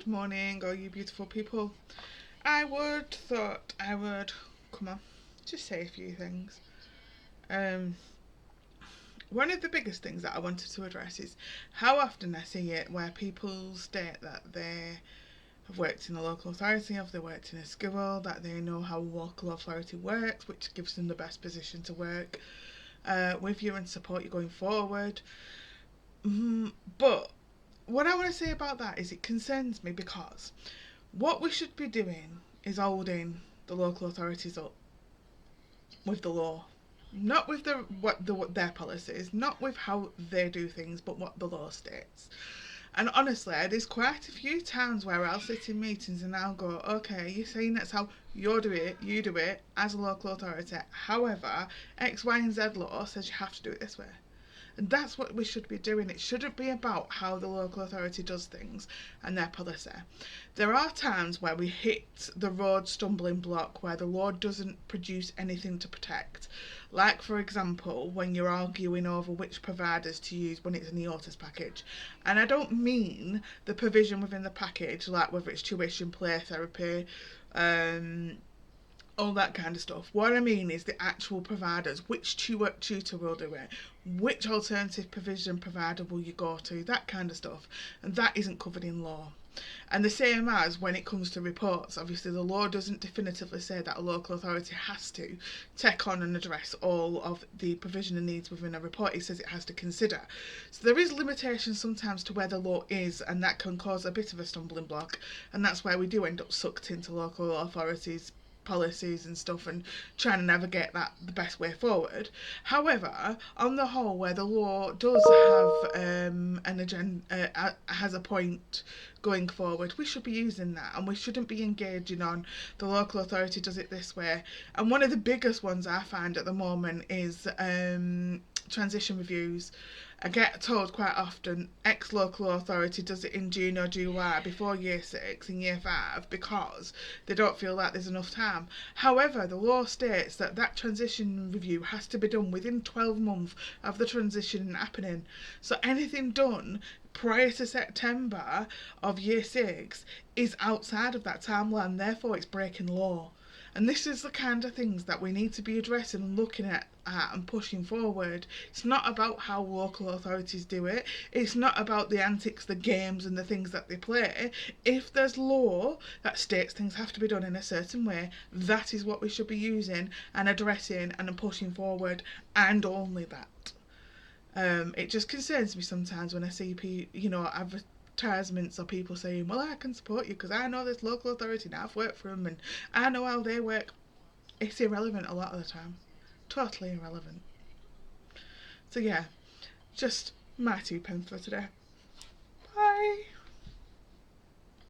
Good morning, all you beautiful people. Thought I would come on, just say a few things. Um, One of the biggest things that I wanted to address is how often I see it where people state that they have worked in a local authority, have they worked in a school, that they know how local authority works, which gives them the best position to work with you and support you going forward. But what I want to say about that is it concerns me because what we should be doing is holding the local authorities up with the law, not with what their policies, not with how they do things, but what the law states. And honestly, there's quite a few times where I'll sit in meetings and I'll go, okay, you're saying that's how you do it as a local authority. However, X, Y, and Z law says you have to do it this way. And that's what we should be doing. It shouldn't be about how the local authority does things and their policy. There are times where we hit the road stumbling block where the law doesn't produce anything to protect. Like, for example, when you're arguing over which providers to use when it's in the Autos package. And I don't mean the provision within the package, like whether it's tuition, play therapy, all that kind of stuff. What I mean is the actual providers, which tutor will do it, which alternative provision provider will you go to, that kind of stuff. And that isn't covered in law. And the same as when it comes to reports, obviously the law doesn't definitively say that a local authority has to take on and address all of the provision and needs within a report. It says it has to consider. So there is limitations sometimes to where the law is, and that can cause a bit of a stumbling block, and that's where we do end up sucked into local authorities policies and stuff and trying to navigate that the best way forward. However, on the whole, where the law does have an agenda, has a point going forward, we should be using that, and we shouldn't be engaging on the local authority does it this way. And one of the biggest ones I find at the moment is transition reviews. I get told quite often X local authority does it in June or July before year 6 and year 5 because they don't feel like there's enough time. However, the law states that that transition review has to be done within 12 months of the transition happening. So anything done prior to September of year 6 is outside of that timeline, therefore it's breaking law. And this is the kind of things that we need to be addressing and looking at and pushing forward. It's not about how local authorities do it. It's not about the antics, the games and the things that they play. If there's law that states things have to be done in a certain way, that is what we should be using and addressing and pushing forward, and only that. It just concerns me sometimes when I see advertisements or people saying, well, I can support you because I know this local authority and I've worked for them and I know how they work. It's irrelevant a lot of the time. Totally irrelevant. So yeah, just my 2 pence for today. Bye.